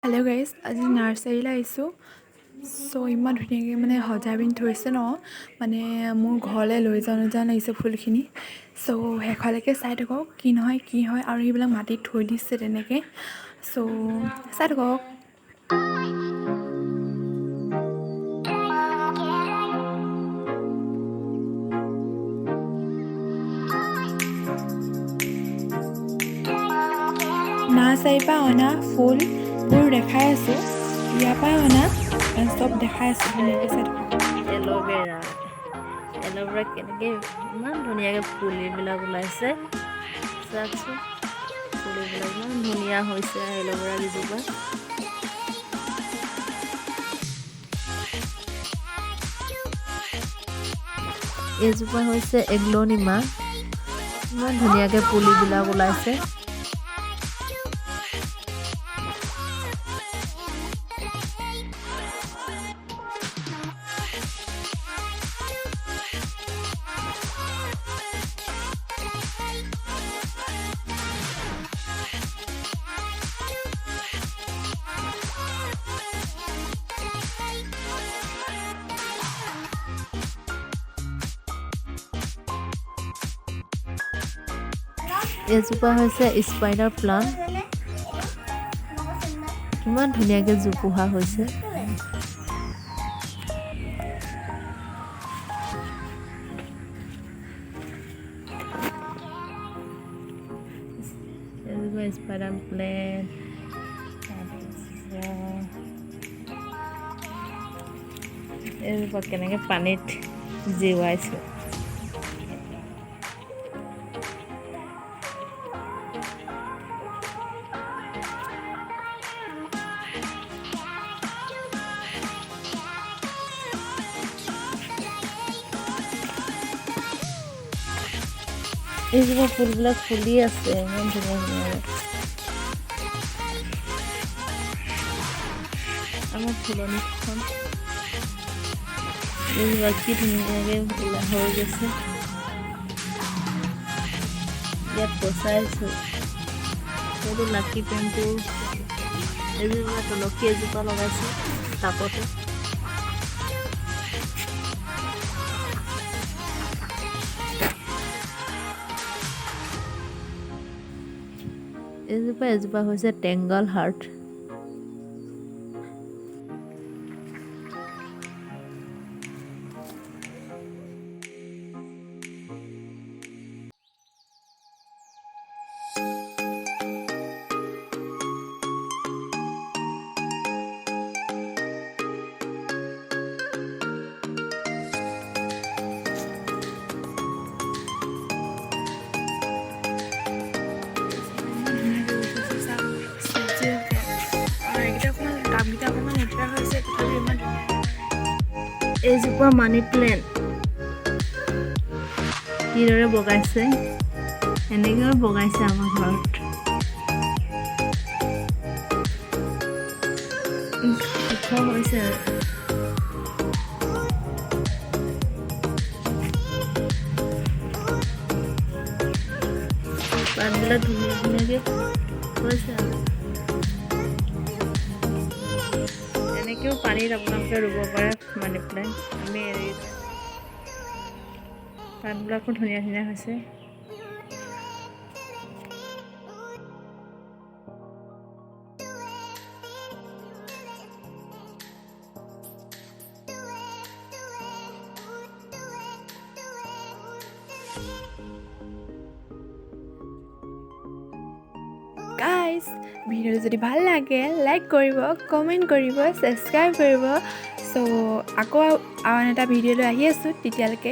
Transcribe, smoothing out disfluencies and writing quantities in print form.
hello guys आज nursery iso सो इमान धुनियाके माने सजाই পিনি থৈছে ন মানে মোৰ ঘৰলৈ লৈ যাওঁ লাগিছে ফুলখিনি সো হেখলৈকে চাই থাকক কি হয় আৰু এইবিলাক মাটিত থৈ দিছে তেনেকে সো চাই থাকক নাৰ্সাৰীৰ পৰা অনা ফুলবোৰ দেখাই আছো ইয়াৰ পৰা অনা সব দেখাই আছো ধুনীয়াকে চাই থাকক এল'ভেৰা কেনেকৈ ইমান ধুনীয়াকৈ পুলিবিলাক ওলাইছে চাওকচোন পুলিবিলাক ইমান ধুনীয়া হৈছে এল'ভেৰা কেইজোপা এইজোপা হৈছে এগ্লনিমা ইমান ধুনীয়াকৈ পুলিবিলাক ওলাইছে এজোপা হৈছে স্পাইডাৰ প্লান্ট কিমান ধুনীয়াকৈ জোপোহা হৈছে এজোপা স্পাইডাৰ প্লান্ট এজোপা কেনেকৈ পানীত জীৱাইছে এইজোপা ফুলবিলাক ফুলি আছে ইমান ধুনীয়া আমাৰ ফুলনিখন এইজোপা কি ধুনীয়াকৈ ফুলা হৈ গৈছে ইয়াত পচাইছোঁ সেইটো লাকি পেনটো এইজোপা তুলসী এজোপা লগাইছোঁ টাবতে এজোপা হৈছে টেংগল হাৰ্ট এইজোপা মানি প্লেণ্ট কিদৰে বগাইছে এনেকৈ বগাইছে আমাৰ ঘৰত হৈছে পাতবিলাক ধুনীয়াকৈ হৈছে এনেকৈও পানীত আপোনালোকে ৰুব পাৰে মানি প্লেণ্ট আমি এৰি পাতবিলাকো ধুনীয়া হৈছে গাইজ ভিডিঅ' যদি ভাল লাগে লাইক কৰিব কমেণ্ট কৰিব ছাবস্ক্ৰাইব কৰিব সো আকৌ আন এটা ভিডিঅ'লৈ আহি আছোঁ তেতিয়ালৈকে